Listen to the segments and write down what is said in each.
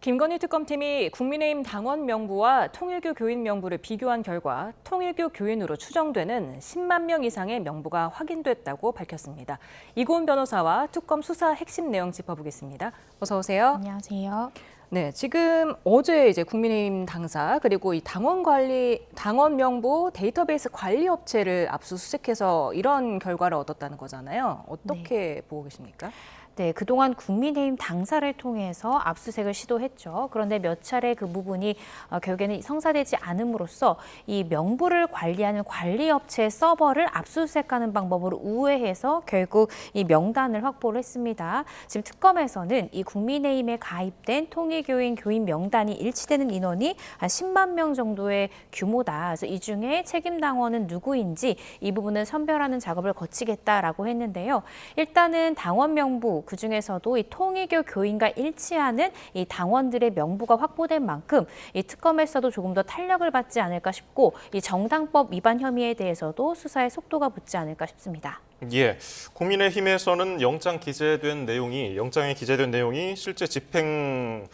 김건희 특검팀이 국민의힘 당원 명부와 통일교 교인 명부를 비교한 결과 통일교 교인으로 추정되는 10만 명 이상의 명부가 확인됐다고 밝혔습니다. 이고은 변호사와 특검 수사 핵심 내용 짚어보겠습니다. 어서 오세요. 안녕하세요. 네, 지금 어제 국민의힘 당사 그리고 이 당원 명부 데이터베이스 관리 업체를 압수수색해서 이런 결과를 얻었다는 거잖아요. 어떻게 보고 계십니까? 네, 그동안 국민의힘 당사를 통해서 압수색을 시도했죠. 그런데 몇 차례 그 부분이 결국에는 성사되지 않음으로써 이 명부를 관리하는 관리업체 서버를 압수수색하는 방법으로 우회해서 결국 이 명단을 확보를 했습니다. 지금 특검에서는 이 국민의힘에 가입된 통일교인 교인 명단이 일치되는 인원이 한 10만 명 정도의 규모다. 그래서 이 중에 책임 당원은 누구인지 이 부분은 선별하는 작업을 거치겠다라고 했는데요. 일단은 당원 명부 그중에서도 이 통일교 교인과 일치하는 이 당원들의 명부가 확보된 만큼 이 특검에서도 조금 더 탄력을 받지 않을까 싶고 이 정당법 위반 혐의에 대해서도 수사에 속도가 붙지 않을까 싶습니다. 예, 국민의힘에서는 영장에 기재된 내용이 실제 집행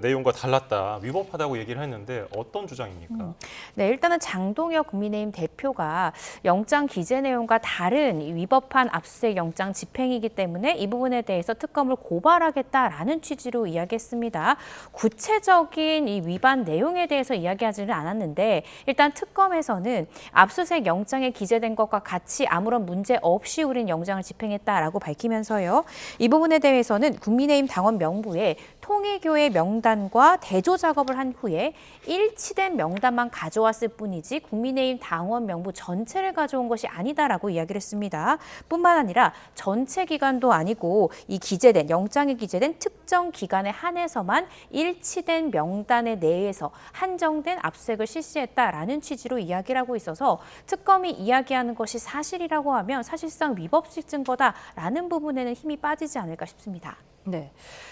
내용과 달랐다, 위법하다고 얘기를 했는데 어떤 주장입니까? 네, 일단은 장동혁 국민의힘 대표가 영장 기재 내용과 다른 위법한 압수수색 영장 집행이기 때문에 이 부분에 대해서 특검을 고발하겠다라는 취지로 이야기했습니다. 구체적인 이 위반 내용에 대해서 이야기하지는 않았는데 일단 특검에서는 압수수색 영장에 기재된 것과 같이 아무런 문제 없이 우린 영장을 집행했다라고 밝히면서요. 이 부분에 대해서는 국민의힘 당원 명부에 통일교의 명단과 대조 작업을 한 후에 일치된 명단만 가져왔을 뿐이지 국민의힘 당원 명부 전체를 가져온 것이 아니다라고 이야기를 했습니다. 뿐만 아니라 전체 기간도 아니고 이 영장에 기재된 특정 기간에 한해서만 일치된 명단에 내에서 한정된 압수색을 실시했다라는 취지로 이야기를 하고 있어서 특검이 이야기하는 것이 사실이라고 하면 사실상 위법식 증거다라는 부분에는 힘이 빠지지 않을까 싶습니다. 네,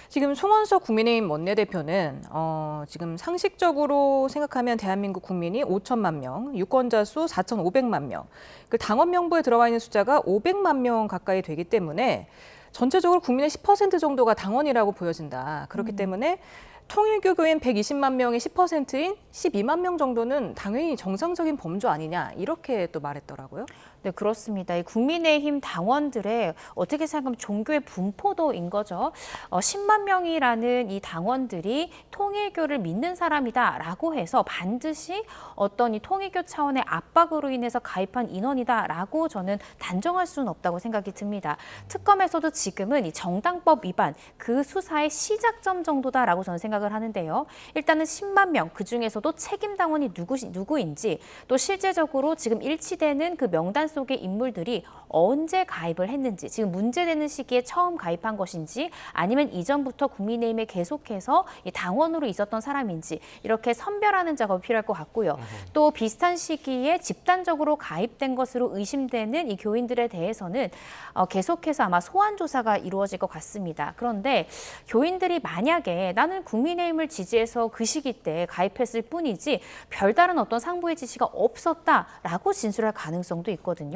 지금 송원석 국민의힘 원내대표는 지금 상식적으로 생각하면 대한민국 국민이 5천만 명, 유권자 수 4,500만 명, 그 당원 명부에 들어와 있는 숫자가 500만 명 가까이 되기 때문에 전체적으로 국민의 10% 정도가 당원이라고 보여진다. 그렇기 때문에 통일교 교인 120만 명의 10%인 12만 명 정도는 당연히 정상적인 범주 아니냐 이렇게 또 말했더라고요. 네, 그렇습니다. 이 국민의힘 당원들의 어떻게 생각하면 종교의 분포도인 거죠. 10만 명이라는 이 당원들이 통일교를 믿는 사람이다라고 해서 반드시 어떤 이 통일교 차원의 압박으로 인해서 가입한 인원이다라고 저는 단정할 수는 없다고 생각이 듭니다. 특검에서도 지금은 이 정당법 위반 그 수사의 시작점 정도다라고 저는 생각을 하는데요. 일단은 10만 명 그중에서도 책임 당원이 누구인지 또 실제적으로 지금 일치되는 그 명단 속의 인물들이 언제 가입을 했는지, 지금 문제되는 시기에 처음 가입한 것인지 아니면 이전부터 국민의힘에 계속해서 이 당원으로 있었던 사람인지 이렇게 선별하는 작업이 필요할 것 같고요. 또 비슷한 시기에 집단적으로 가입된 것으로 의심되는 이 교인들에 대해서는 계속해서 아마 소환 조사가 이루어질 것 같습니다. 그런데 교인들이 만약에 나는 국민의힘을 지지해서 그 시기 때 가입했을 뿐이지 별다른 어떤 상부의 지시가 없었다라고 진술할 가능성도 있거든요.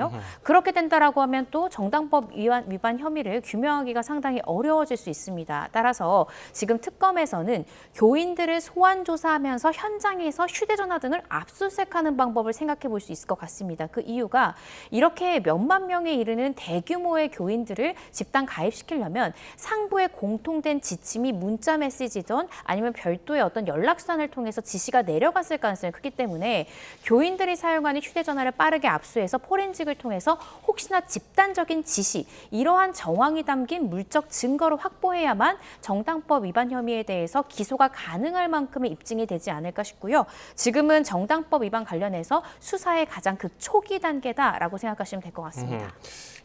그렇게 된다라고 하면 또 정당법 위반 혐의를 규명하기가 상당히 어려워질 수 있습니다. 따라서 지금 특검에서는 교인들을 소환 조사하면서 현장에서 휴대전화 등을 압수수색하는 방법을 생각해 볼 수 있을 것 같습니다. 그 이유가 이렇게 몇만 명에 이르는 대규모의 교인들을 집단 가입시키려면 상부에 공통된 지침이 문자 메시지든 아니면 별도의 어떤 연락선을 통해서 지시가 내려갔을 가능성이 크기 때문에 교인들이 사용하는 휴대전화를 빠르게 압수해서 포렌식을 통해서 혹시나 집단적인 지시, 이러한 정황이 담긴 물적 증거를 확보해야만 정당법 위반 혐의에 대해서 기소가 가능할 만큼의 입증이 되지 않을까 싶고요. 지금은 정당법 위반 관련해서 수사의 가장 초기 단계다라고 생각하시면 될 것 같습니다.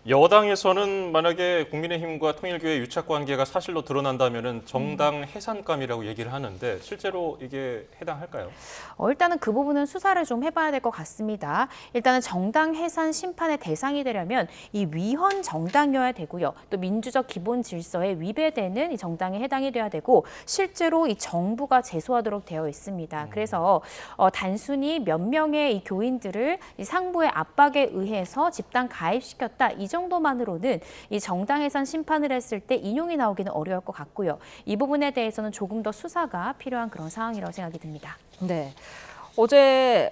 여당에서는 만약에 국민의힘과 통일교의 유착 관계가 사실로 드러난다면 정당 해산감이라고 얘기를 하는데 실제로 이게 해당할까요? 일단은 그 부분은 수사를 좀 해봐야 될 것 같습니다. 일단은 정당 해산 심판의 대상이 되려면 이 위헌 정당이어야 되고요. 또 민주적 기본 질서에 위배되는 이 정당에 해당이 돼야 되고 실제로 이 정부가 제소하도록 되어 있습니다. 그래서 단순히 몇 명의 이 교인들을 이 상부의 압박에 의해서 집단 가입시켰다. 이 정도만으로는 이 정당 해산 심판을 했을 때 인용이 나오기는 어려울 것 같고요. 이 부분에 대해서는 조금 더 더 수사가 필요한 그런 상황이라고 생각이 듭니다. 네. 어제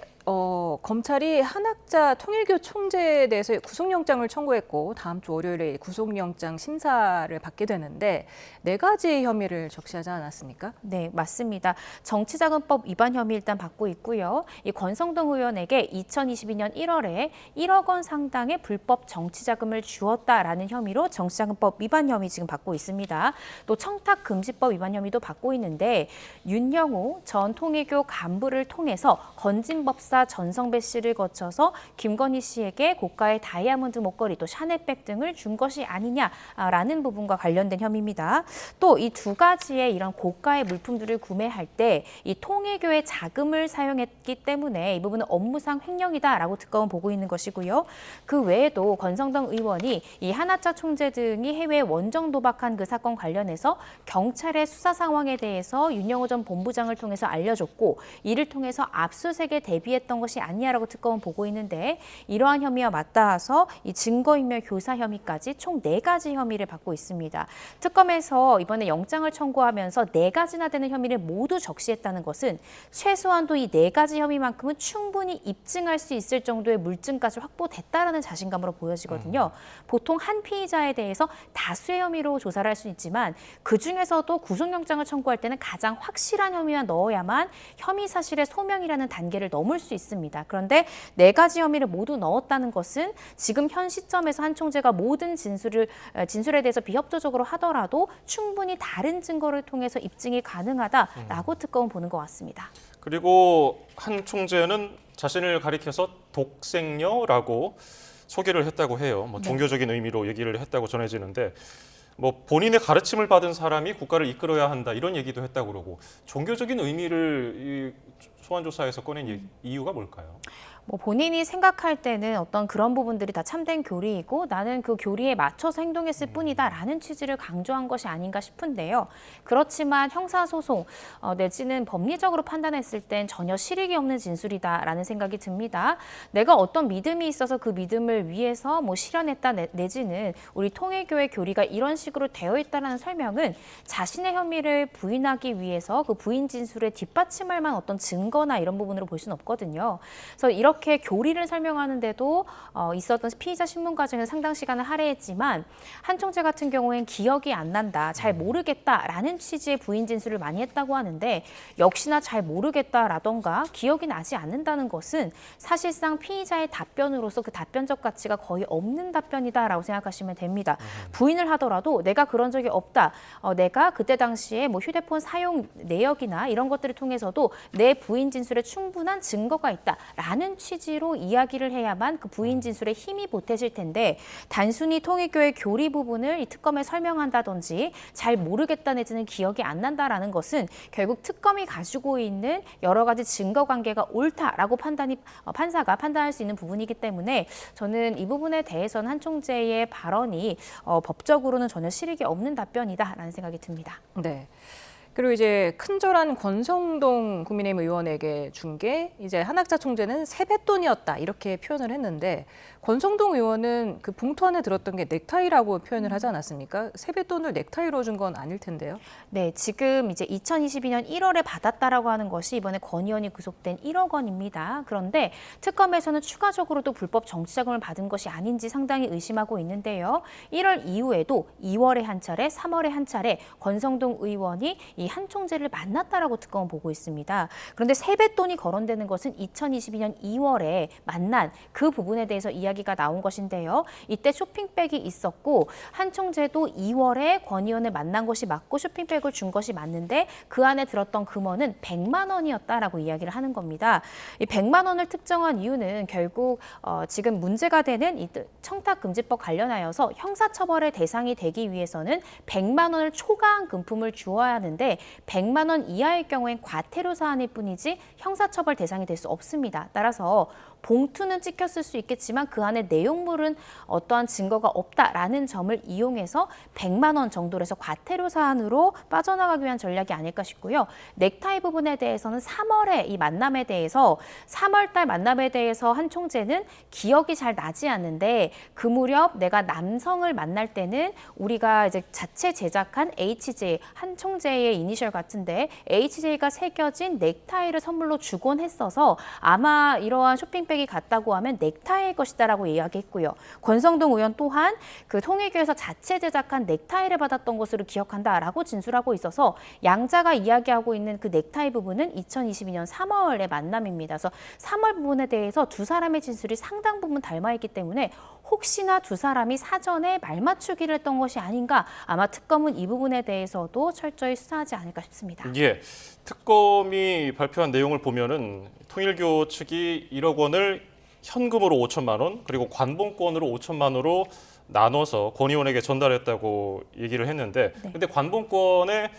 검찰이 한학자 통일교 총재에 대해서 구속영장을 청구했고 다음 주 월요일에 구속영장 심사를 받게 되는데 4가지 혐의를 적시하지 않았습니까? 네, 맞습니다. 정치자금법 위반 혐의 일단 받고 있고요. 이 권성동 의원에게 2022년 1월에 1억 원 상당의 불법 정치자금을 주었다라는 혐의로 정치자금법 위반 혐의 지금 받고 있습니다. 또 청탁금지법 위반 혐의도 받고 있는데 윤영호 전 통일교 간부를 통해서 건진법사 전성배 씨를 거쳐서 김건희 씨에게 고가의 다이아몬드 목걸이 또 샤넬백 등을 준 것이 아니냐라는 부분과 관련된 혐의입니다. 또 이 2가지의 이런 고가의 물품들을 구매할 때 이 통일교의 자금을 사용했기 때문에 이 부분은 업무상 횡령이다라고 특검은 보고 있는 것이고요. 그 외에도 권성동 의원이 이 한학자 총재 등이 해외 원정 도박한 그 사건 관련해서 경찰의 수사 상황에 대해서 윤영호 전 본부장을 통해서 알려줬고 이를 통해서 압수수색에 대비했던 것이 아니냐라고 특검은 보고 있는데 이러한 혐의와 맞닿아서 이 증거인멸 교사 혐의까지 총 4가지 혐의를 받고 있습니다. 특검에서 이번에 영장을 청구하면서 4가지나 되는 혐의를 모두 적시했다는 것은 최소한도 이 4가지 혐의만큼은 충분히 입증할 수 있을 정도의 물증까지 확보됐다라는 자신감으로 보여지거든요. 보통 한 피의자에 대해서 다수의 혐의로 조사를 할 수 있지만 그중에서도 구속영장을 청구할 때는 가장 확실한 혐의만 넣어야만 혐의 사실의 소명이라는 단계를 넘을 수 있습니다. 그런데 4가지 혐의를 모두 넣었다는 것은 지금 현 시점에서 한 총재가 모든 진술에 대해서 비협조적으로 하더라도 충분히 다른 증거를 통해서 입증이 가능하다라고 특검은 보는 것 같습니다. 그리고 한 총재는 자신을 가리켜서 독생녀라고 소개를 했다고 해요. 뭐 종교적인 의미로 얘기를 했다고 전해지는데 뭐 본인의 가르침을 받은 사람이 국가를 이끌어야 한다 이런 얘기도 했다고 그러고 종교적인 의미를 이 소환조사에서 꺼낸 이유가 뭘까요? 뭐 본인이 생각할 때는 어떤 그런 부분들이 다 참된 교리이고 나는 그 교리에 맞춰서 행동했을 뿐이다라는 취지를 강조한 것이 아닌가 싶은데요. 그렇지만 형사소송 내지는 법리적으로 판단했을 땐 전혀 실익이 없는 진술이다라는 생각이 듭니다. 내가 어떤 믿음이 있어서 그 믿음을 위해서 뭐 실현했다 내지는 우리 통일교의 교리가 이런 식으로 되어 있다는 설명은 자신의 혐의를 부인하기 위해서 그 부인 진술에 뒷받침할 만한 어떤 증거나 이런 부분으로 볼 수는 없거든요. 그래서 이렇게 교리를 설명하는데도 있었던 피의자 신문 과정에서 상당 시간을 할애했지만 한 총재 같은 경우엔 기억이 안 난다, 잘 모르겠다라는 취지의 부인 진술을 많이 했다고 하는데 역시나 잘 모르겠다라던가 기억이 나지 않는다는 것은 사실상 피의자의 답변으로서 그 답변적 가치가 거의 없는 답변이다라고 생각하시면 됩니다. 부인을 하더라도 내가 그런 적이 없다, 내가 그때 당시에 뭐 휴대폰 사용 내역이나 이런 것들을 통해서도 내 부인 진술에 충분한 증거가 있다라는 취지로 이야기를 해야만 그 부인 진술에 힘이 보태질 텐데 단순히 통일교의 교리 부분을 이 특검에 설명한다든지 잘 모르겠다 내지는 기억이 안 난다라는 것은 결국 특검이 가지고 있는 여러 가지 증거 관계가 옳다라고 판사가 판단할 수 있는 부분이기 때문에 저는 이 부분에 대해서는 한 총재의 발언이 법적으로는 전혀 실익이 없는 답변이다라는 생각이 듭니다. 네. 그리고 이제 큰절한 권성동 국민의힘 의원에게 준 게 이제 한학자 총재는 세뱃돈이었다 이렇게 표현을 했는데 권성동 의원은 그 봉투 안에 들었던 게 넥타이라고 표현을 하지 않았습니까? 세뱃돈을 넥타이로 준 건 아닐 텐데요. 네, 지금 이제 2022년 1월에 받았다라고 하는 것이 이번에 권 의원이 구속된 1억 원입니다. 그런데 특검에서는 추가적으로도 불법 정치자금을 받은 것이 아닌지 상당히 의심하고 있는데요. 1월 이후에도 2월에 한 차례, 3월에 한 차례 권성동 의원이 이 한 총재를 만났다라고 특검은 보고 있습니다. 그런데 세뱃돈이 거론되는 것은 2022년 2월에 만난 그 부분에 대해서 이야기가 나온 것인데요. 이때 쇼핑백이 있었고 한 총재도 2월에 권 의원을 만난 것이 맞고 쇼핑백을 준 것이 맞는데 그 안에 들었던 금원은 100만 원이었다라고 이야기를 하는 겁니다. 이 100만 원을 특정한 이유는 결국 지금 문제가 되는 이 청탁금지법 관련하여서 형사처벌의 대상이 되기 위해서는 100만 원을 초과한 금품을 주어야 하는데 100만 원 이하일 경우엔 과태료 사안일 뿐이지 형사처벌 대상이 될 수 없습니다. 따라서 봉투는 찍혔을 수 있겠지만 그 안에 내용물은 어떠한 증거가 없다라는 점을 이용해서 100만 원 정도로 해서 과태료 사안으로 빠져나가기 위한 전략이 아닐까 싶고요. 넥타이 부분에 대해서는 3월에 이 만남에 대해서 3월 달 만남에 대해서 한 총재는 기억이 잘 나지 않는데 그 무렵 내가 남성을 만날 때는 우리가 이제 자체 제작한 HJ 한 총재의 이니셜 같은데 HJ가 새겨진 넥타이를 선물로 주곤 했어서 아마 이러한 쇼핑백이 같다고 하면 넥타이일 것이다라고 이야기했고요. 권성동 의원 또한 그 통일교에서 자체 제작한 넥타이를 받았던 것으로 기억한다라고 진술하고 있어서 양자가 이야기하고 있는 그 넥타이 부분은 2022년 3월의 만남입니다. 그래서 3월 부분에 대해서 두 사람의 진술이 상당 부분 닮아있기 때문에 혹시나 두 사람이 사전에 말맞추기를 했던 것이 아닌가 아마 특검은 이 부분에 대해서도 철저히 수사하지 않을까 싶습니다. 예, 특검이 발표한 내용을 보면은 통일교 측이 1억 원을 현금으로 5천만 원 그리고 관봉권으로 5천만 원으로 나눠서 권 의원에게 전달했다고 얘기를 했는데 근데 관봉권에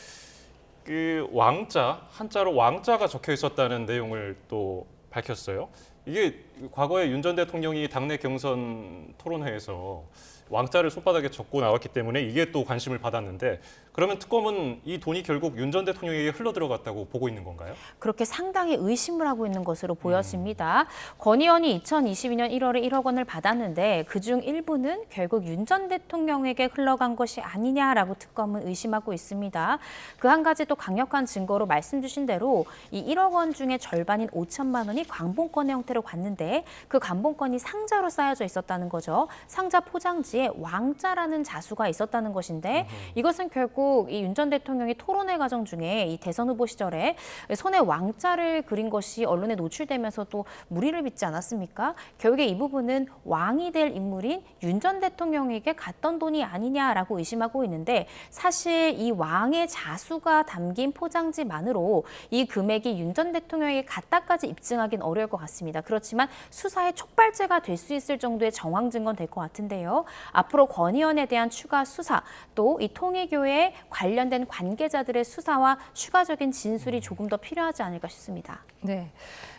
그 왕자 한자로 왕자가 적혀 있었다는 내용을 또 밝혔어요. 이게 과거에 윤 전 대통령이 당내 경선 토론회에서 왕자를 손바닥에 적고 나왔기 때문에 이게 또 관심을 받았는데 그러면 특검은 이 돈이 결국 윤 전 대통령에게 흘러들어갔다고 보고 있는 건가요? 그렇게 상당히 의심을 하고 있는 것으로 보여집니다. 권 의원이 2022년 1월에 1억 원을 받았는데 그중 일부는 결국 윤 전 대통령에게 흘러간 것이 아니냐라고 특검은 의심하고 있습니다. 그 한 가지 또 강력한 증거로 말씀 주신 대로 이 1억 원 중에 절반인 5천만 원이 관봉권의 형태로 갔는데 그 관봉권이 상자로 쌓여져 있었다는 거죠. 상자 포장지에 왕자라는 자수가 있었다는 것인데 이것은 결국 이 윤 전 대통령이 토론회 과정 중에 이 대선 후보 시절에 손에 왕자를 그린 것이 언론에 노출되면서도 무리를 빚지 않았습니까? 결국에 이 부분은 왕이 될 인물인 윤 전 대통령에게 갔던 돈이 아니냐라고 의심하고 있는데 사실 이 왕의 자수가 담긴 포장지만으로 이 금액이 윤 전 대통령에게 갔다까지 입증하기는 어려울 것 같습니다. 그렇지만 수사의 촉발제가 될 수 있을 정도의 정황 증거는 될 것 같은데요. 앞으로 권 의원에 대한 추가 수사 또 이 통일교에 관련된 관계자들의 수사와 추가적인 진술이 조금 더 필요하지 않을까 싶습니다. 네,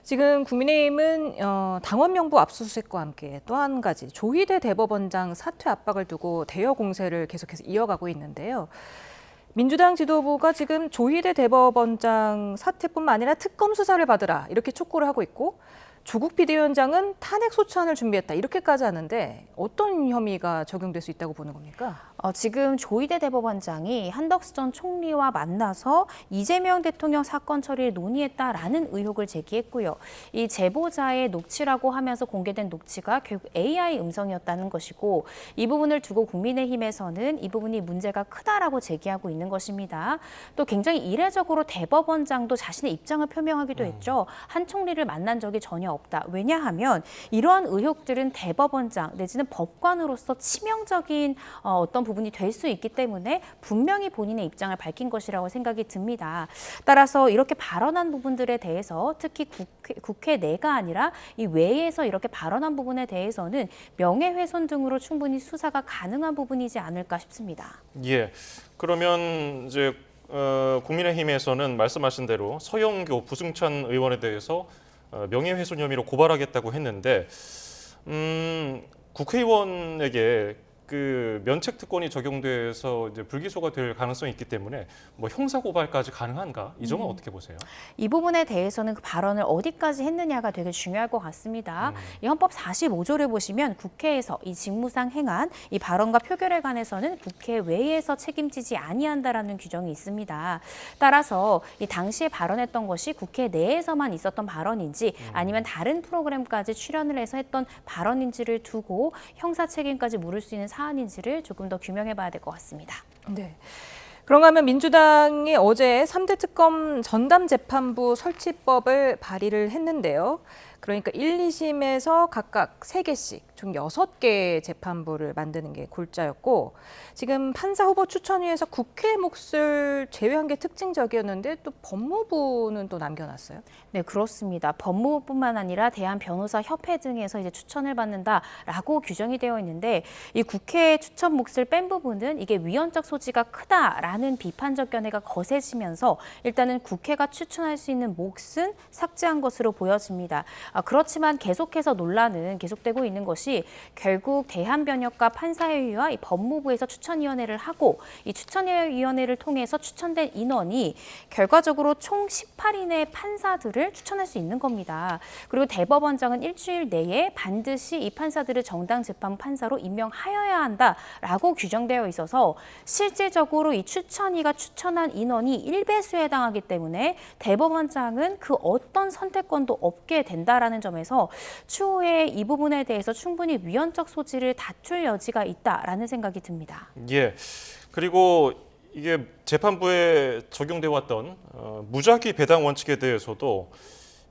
지금 국민의힘은 당원 명부 압수수색과 함께 또 한 가지 조희대 대법원장 사퇴 압박을 두고 대여 공세를 계속해서 이어가고 있는데요. 민주당 지도부가 지금 조희대 대법원장 사퇴뿐만 아니라 특검 수사를 받으라 이렇게 촉구를 하고 있고 조국 비대위원장은 탄핵 소추안을 준비했다 이렇게까지 하는데 어떤 혐의가 적용될 수 있다고 보는 겁니까? 지금 조희대 대법원장이 한덕수 전 총리와 만나서 이재명 대통령 사건 처리를 논의했다라는 의혹을 제기했고요. 이 제보자의 녹취라고 하면서 공개된 녹취가 결국 AI 음성이었다는 것이고 이 부분을 두고 국민의힘에서는 이 부분이 문제가 크다라고 제기하고 있는 것입니다. 또 굉장히 이례적으로 대법원장도 자신의 입장을 표명하기도 했죠. 한 총리를 만난 적이 전혀 없다. 왜냐하면 이러한 의혹들은 대법원장 내지는 법관으로서 치명적인 어떤 부분이 될 수 있기 때문에 분명히 본인의 입장을 밝힌 것이라고 생각이 듭니다. 따라서 이렇게 발언한 부분들에 대해서 특히 국회 내가 아니라 이 외에서 이렇게 발언한 부분에 대해서는 명예훼손 등으로 충분히 수사가 가능한 부분이지 않을까 싶습니다. 예, 그러면 이제 국민의힘에서는 말씀하신 대로 서영교, 부승찬 의원에 대해서 명예훼손 혐의로 고발하겠다고 했는데 국회의원에게 그 면책 특권이 적용돼서 이제 불기소가 될 가능성이 있기 때문에 뭐 형사 고발까지 가능한가? 이 점은 어떻게 보세요? 이 부분에 대해서는 그 발언을 어디까지 했느냐가 되게 중요할 것 같습니다. 이 헌법 45조를 보시면 국회에서 이 직무상 행한 이 발언과 표결에 관해서는 국회 외에서 책임지지 아니한다라는 규정이 있습니다. 따라서 이 당시에 발언했던 것이 국회 내에서만 있었던 발언인지 아니면 다른 프로그램까지 출연을 해서 했던 발언인지를 두고 형사 책임까지 물을 수 있는 사안인지를 조금 더 규명해 봐야 될 것 같습니다. 네. 그런가 하면 민주당이 어제 3대 특검 전담재판부 설치법을 발의를 했는데요. 그러니까 1, 2심에서 각각 3개씩 총 6개의 재판부를 만드는 게 골자였고 지금 판사 후보 추천위에서 국회 몫을 제외한 게 특징적이었는데 또 법무부는 또 남겨놨어요. 네, 그렇습니다. 법무부뿐만 아니라 대한변호사협회 등에서 이제 추천을 받는다라고 규정이 되어 있는데 이 국회 추천 몫을 뺀 부분은 이게 위헌적 소지가 크다라는 비판적 견해가 거세지면서 일단은 국회가 추천할 수 있는 몫은 삭제한 것으로 보여집니다. 그렇지만 계속해서 논란은 계속되고 있는 것이 결국 대한변협과 판사회의와 이 법무부에서 추천위원회를 하고 이 추천위원회를 통해서 추천된 인원이 결과적으로 총 18인의 판사들을 추천할 수 있는 겁니다. 그리고 대법원장은 일주일 내에 반드시 이 판사들을 정당 재판 판사로 임명하여야 한다라고 규정되어 있어서 실질적으로 이 추천위가 추천한 인원이 1배수에 해당하기 때문에 대법원장은 그 어떤 선택권도 없게 된다라는 점에서 추후에 이 부분에 대해서 충분히 위헌적 소지를 다툴 여지가 있다라는 생각이 듭니다. 예. 그리고 이게 재판부에 적용돼 왔던 무작위 배당 원칙에 대해서도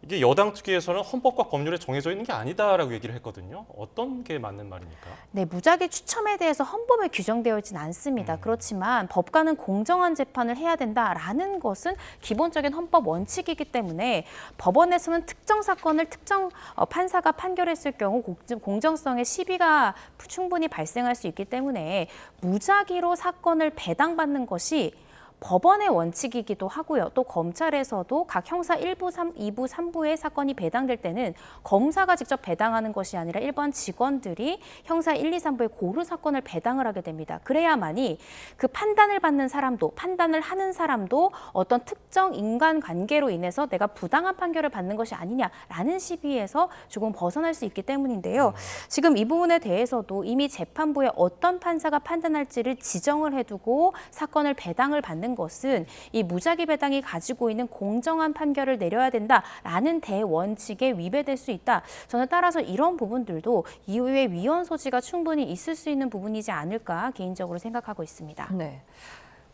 이게 여당 측에서는 헌법과 법률에 정해져 있는 게 아니다라고 얘기를 했거든요. 어떤 게 맞는 말입니까? 네, 무작위 추첨에 대해서 헌법에 규정되어 있지는 않습니다. 그렇지만 법관은 공정한 재판을 해야 된다라는 것은 기본적인 헌법 원칙이기 때문에 법원에서는 특정 사건을 특정 판사가 판결했을 경우 공정성의 시비가 충분히 발생할 수 있기 때문에 무작위로 사건을 배당받는 것이 법원의 원칙이기도 하고요. 또 검찰에서도 각 형사 1부, 2부, 3부의 사건이 배당될 때는 검사가 직접 배당하는 것이 아니라 일반 직원들이 형사 1, 2, 3부의 고루 사건을 배당을 하게 됩니다. 그래야만이 그 판단을 받는 사람도, 판단을 하는 사람도 어떤 특정 인간관계로 인해서 내가 부당한 판결을 받는 것이 아니냐라는 시비에서 조금 벗어날 수 있기 때문인데요. 지금 이 부분에 대해서도 이미 재판부에 어떤 판사가 판단할지를 지정을 해두고 사건을 배당을 받는 것은 이 무작위 배당이 가지고 있는 공정한 판결을 내려야 된다라는 대원칙에 위배될 수 있다. 저는 따라서 이런 부분들도 이후에 위헌 소지가 충분히 있을 수 있는 부분이지 않을까 개인적으로 생각하고 있습니다. 네.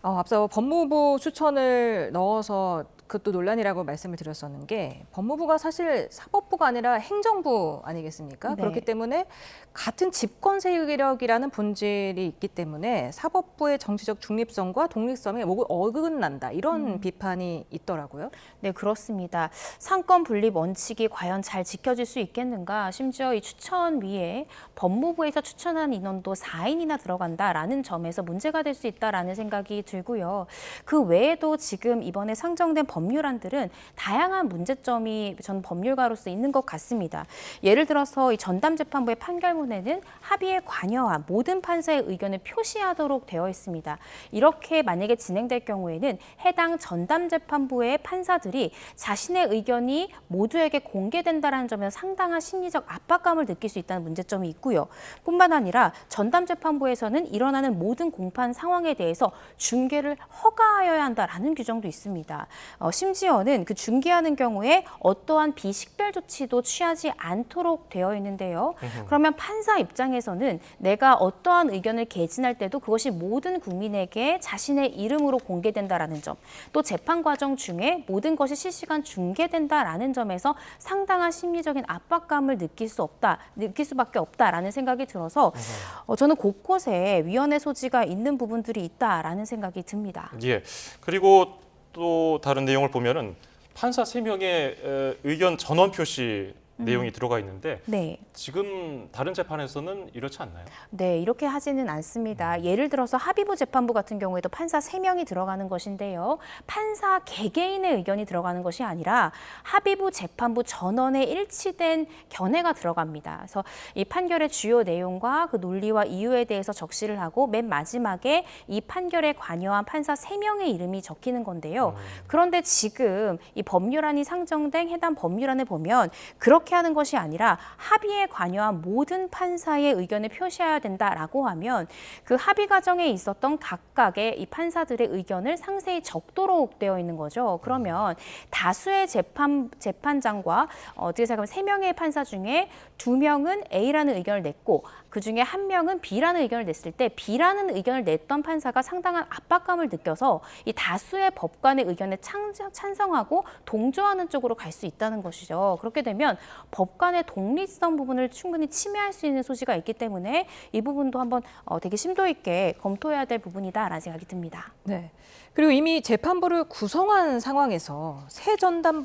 앞서 법무부 추천을 넣어서 그것도 논란이라고 말씀을 드렸었는 게 법무부가 사실 사법부가 아니라 행정부 아니겠습니까? 네. 그렇기 때문에 같은 집권 세력이라는 본질이 있기 때문에 사법부의 정치적 중립성과 독립성에 어긋난다 이런 비판이 있더라고요. 네, 그렇습니다. 상권 분립 원칙이 과연 잘 지켜질 수 있겠는가? 심지어 이 추천위에 법무부에서 추천한 인원도 4인이나 들어간다라는 점에서 문제가 될 수 있다라는 생각이 들고요. 그 외에도 지금 이번에 상정된 법률안들은 다양한 문제점이 전 법률가로서 있는 것 같습니다. 예를 들어서 이 전담재판부의 판결문에는 합의에 관여한 모든 판사의 의견을 표시하도록 되어 있습니다. 이렇게 만약에 진행될 경우에는 해당 전담재판부의 판사들이 자신의 의견이 모두에게 공개된다는 점에서 상당한 심리적 압박감을 느낄 수 있다는 문제점이 있고요. 뿐만 아니라 전담재판부에서는 일어나는 모든 공판 상황에 대해서 중계를 허가하여야 한다라는 규정도 있습니다. 심지어는 그 중계하는 경우에 어떠한 비식별 조치도 취하지 않도록 되어 있는데요. 그러면 판사 입장에서는 내가 어떠한 의견을 개진할 때도 그것이 모든 국민에게 자신의 이름으로 공개된다라는 점, 또 재판 과정 중에 모든 것이 실시간 중계된다라는 점에서 상당한 심리적인 압박감을 느낄 수밖에 없다라는 생각이 들어서 저는 곳곳에 위헌의 소지가 있는 부분들이 있다라는 생각이 듭니다. 예. 그리고 또 다른 내용을 보면은 판사 3명의 의견 전원 표시 내용이 들어가 있는데 네. 지금 다른 재판에서는 이렇지 않나요? 네, 이렇게 하지는 않습니다. 예를 들어서 합의부 재판부 같은 경우에도 판사 3명이 들어가는 것인데요. 판사 개개인의 의견이 들어가는 것이 아니라 합의부 재판부 전원의 일치된 견해가 들어갑니다. 그래서 이 판결의 주요 내용과 그 논리와 이유에 대해서 적시를 하고 맨 마지막에 이 판결에 관여한 판사 3명의 이름이 적히는 건데요. 그런데 지금 이 법률안이 상정된 해당 법률안을 보면 그렇게 하는 것이 아니라 합의에 관여한 모든 판사의 의견을 표시해야 된다라고 하면 그 합의 과정에 있었던 각각의 이 판사들의 의견을 상세히 적도록 되어 있는 거죠. 그러면 다수의 재판장과 어떻게 생각하면 3명의 판사 중에 2명은 A라는 의견을 냈고 그중에 1명은 B라는 의견을 냈을 때 B라는 의견을 냈던 판사가 상당한 압박감을 느껴서 이 다수의 법관의 의견에 찬성하고 동조하는 쪽으로 갈 수 있다는 것이죠. 그렇게 되면 법관의 독립성 부분을 충분히 침해할 수 있는 소지가 있기 때문에 이 부분도 한번 되게 심도 있게 검토해야 될 부분이다라는 생각이 듭니다. 네. 그리고 이미 재판부를 구성한 상황에서 새 전담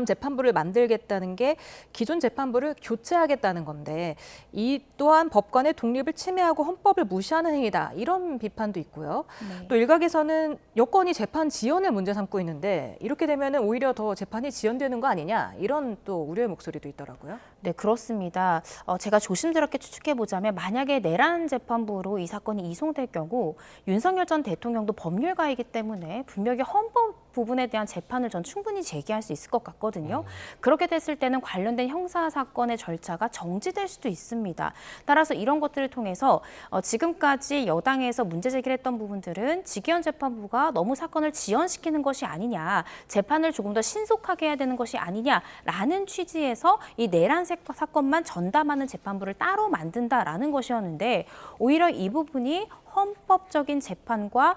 재판부를 만들겠다는 게 기존 재판부를 교체하겠다는 건데 이 또한 법관의 독립을 침해하고 헌법을 무시하는 행위다. 이런 비판도 있고요. 네. 또 일각에서는 여건이 재판 지연을 문제 삼고 있는데 이렇게 되면 오히려 더 재판이 지연되는 거 아니냐. 이런 또 우려의 목소리도 있더라고요. 네, 그렇습니다. 제가 조심스럽게 추측해 보자면 만약에 내란 재판부로 이 사건이 이송될 경우 윤석열 전 대통령도 법률가이기 때문에 분명히 헌법 부분에 대한 재판을 전 충분히 제기할 수 있을 것 같거든요. 그렇게 됐을 때는 관련된 형사 사건의 절차가 정지될 수도 있습니다. 따라서 이런 것들을 통해서 지금까지 여당에서 문제 제기를 했던 부분들은 직위원 재판부가 너무 사건을 지연시키는 것이 아니냐, 재판을 조금 더 신속하게 해야 되는 것이 아니냐라는 취지에서 이 내란 사건만 전담하는 재판부를 따로 만든다라는 것이었는데 오히려 이 부분이 헌법적인 재판과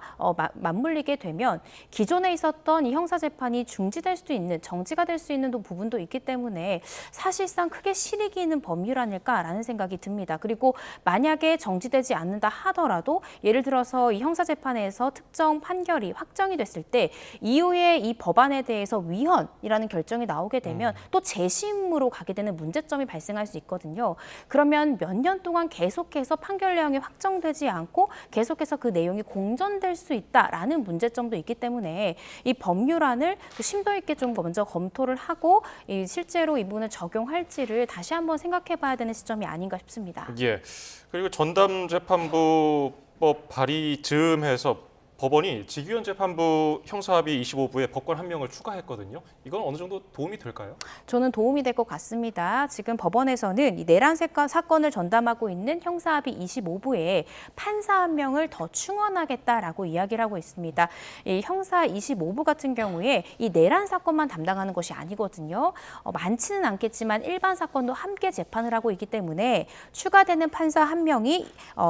맞물리게 되면 기존에 있었던 이 형사재판이 중지될 수도 있는, 정지가 될 수 있는 부분도 있기 때문에 사실상 크게 실익이 있는 법률 아닐까라는 생각이 듭니다. 그리고 만약에 정지되지 않는다 하더라도 예를 들어서 이 형사재판에서 특정 판결이 확정이 됐을 때 이후에 이 법안에 대해서 위헌이라는 결정이 나오게 되면 또 재심으로 가게 되는 문제점이 발생할 수 있거든요. 그러면 몇 년 동안 계속해서 판결 내용이 확정되지 않고 계속해서 그 내용이 공전될 수 있다라는 문제점도 있기 때문에 이 법률안을 심도 있게 좀 먼저 검토를 하고 실제로 이 부분을 적용할지를 다시 한번 생각해 봐야 되는 시점이 아닌가 싶습니다. 예. 그리고 전담재판부법 발의 즈음해서 법원이 직위원 재판부 형사합의 25부에 법관 한 명을 추가했거든요. 이건 어느 정도 도움이 될까요? 저는 도움이 될 것 같습니다. 지금 법원에서는 이 내란 사건을 전담하고 있는 형사합의 25부에 판사 한 명을 더 충원하겠다라고 이야기를 하고 있습니다. 이 형사 25부 같은 경우에 이 내란 사건만 담당하는 것이 아니거든요. 많지는 않겠지만 일반 사건도 함께 재판을 하고 있기 때문에 추가되는 판사 한 명이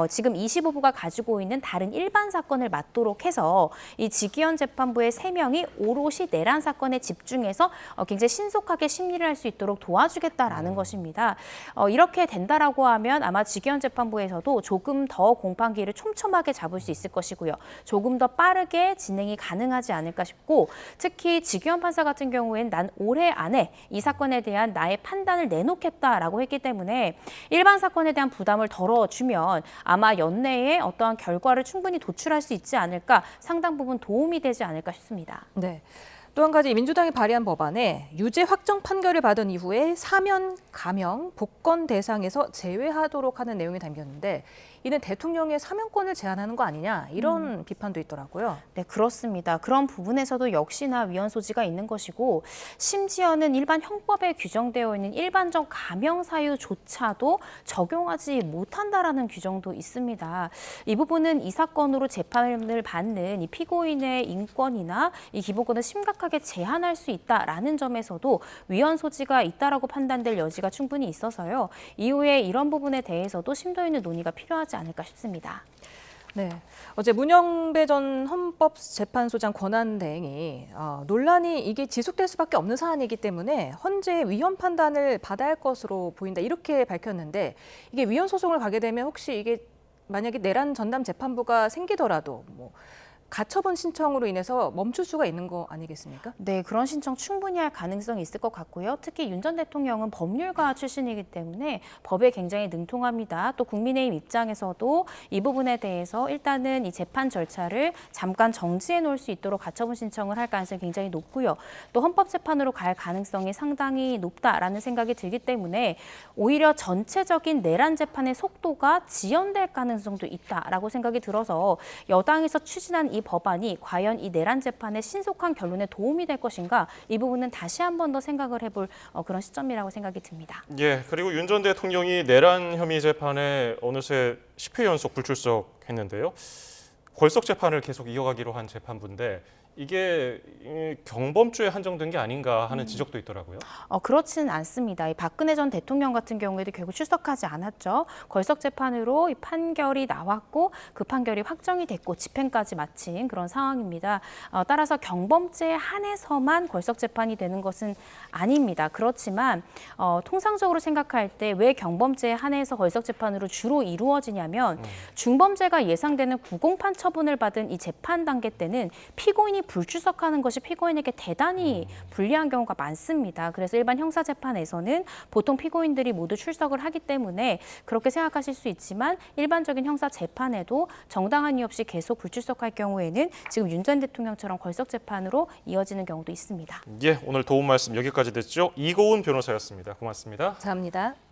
지금 25부가 가지고 있는 다른 일반 사건을 맡도록 해서 이 직위원 재판부의 3명이 오롯이 내란 사건에 집중해서 굉장히 신속하게 심리를 할 수 있도록 도와주겠다라는 것입니다. 이렇게 된다라고 하면 아마 직위원 재판부에서도 조금 더 공판기를 촘촘하게 잡을 수 있을 것이고요. 조금 더 빠르게 진행이 가능하지 않을까 싶고 특히 직위원 판사 같은 경우에는 난 올해 안에 이 사건에 대한 나의 판단을 내놓겠다라고 했기 때문에 일반 사건에 대한 부담을 덜어주면 아마 연내에 어떠한 결과를 충분히 도출할 수 있지 않을까 상당 부분 도움이 되지 않을까 싶습니다. 네. 또 한 가지 민주당이 발의한 법안에 유죄 확정 판결을 받은 이후에 사면, 감형, 복권 대상에서 제외하도록 하는 내용이 담겼는데 이는 대통령의 사면권을 제한하는 거 아니냐 이런 비판도 있더라고요. 네, 그렇습니다. 그런 부분에서도 역시나 위헌 소지가 있는 것이고 심지어는 일반 형법에 규정되어 있는 일반적 감형 사유조차도 적용하지 못한다라는 규정도 있습니다. 이 부분은 이 사건으로 재판을 받는 이 피고인의 인권이나 이 기본권을 심각하게 제한할 수 있다라는 점에서도 위헌 소지가 있다라고 판단될 여지가 충분히 있어서요. 이후에 이런 부분에 대해서도 심도 있는 논의가 필요하지 않을까 싶습니다. 네, 어제 문영배 전 헌법재판소장 권한대행이 논란이 이게 지속될 수밖에 없는 사안이기 때문에 헌재 위헌 판단을 받아야 할 것으로 보인다 이렇게 밝혔는데 이게 위헌 소송을 가게 되면 혹시 이게 만약에 내란 전담 재판부가 생기더라도 뭐 가처분 신청으로 인해서 멈출 수가 있는 거 아니겠습니까? 네, 그런 신청 충분히 할 가능성이 있을 것 같고요. 특히 윤 전 대통령은 법률가 출신이기 때문에 법에 굉장히 능통합니다. 또 국민의힘 입장에서도 이 부분에 대해서 일단은 이 재판 절차를 잠깐 정지해 놓을 수 있도록 가처분 신청을 할 가능성이 굉장히 높고요. 또 헌법재판으로 갈 가능성이 상당히 높다라는 생각이 들기 때문에 오히려 전체적인 내란 재판의 속도가 지연될 가능성도 있다라고 생각이 들어서 여당에서 추진한 이 법안이 과연 이 내란 재판의 신속한 결론에 도움이 될 것인가 이 부분은 다시 한 번 더 생각을 해볼 그런 시점이라고 생각이 듭니다. 예, 그리고 윤 전 대통령이 내란 혐의 재판에 어느새 10회 연속 불출석했는데요. 걸석 재판을 계속 이어가기로 한 재판부인데 이게 경범죄에 한정된 게 아닌가 하는 지적도 있더라고요. 그렇지는 않습니다. 이 박근혜 전 대통령 같은 경우에도 결국 출석하지 않았죠. 걸석 재판으로 이 판결이 나왔고 그 판결이 확정이 됐고 집행까지 마친 그런 상황입니다. 따라서 경범죄에 한해서만 걸석 재판이 되는 것은 아닙니다. 그렇지만 통상적으로 생각할 때 왜 경범죄에 한해서 걸석 재판으로 주로 이루어지냐면 중범죄가 예상되는 구공판 처분을 받은 이 재판 단계 때는 피고인이 불출석하는 것이 피고인에게 대단히 불리한 경우가 많습니다. 그래서 일반 형사재판에서는 보통 피고인들이 모두 출석을 하기 때문에 그렇게 생각하실 수 있지만 일반적인 형사재판에도 정당한 이유 없이 계속 불출석할 경우에는 지금 윤 전 대통령처럼 걸석재판으로 이어지는 경우도 있습니다. 예, 오늘 도움 말씀 여기까지 됐죠. 이고은 변호사였습니다. 고맙습니다. 감사합니다.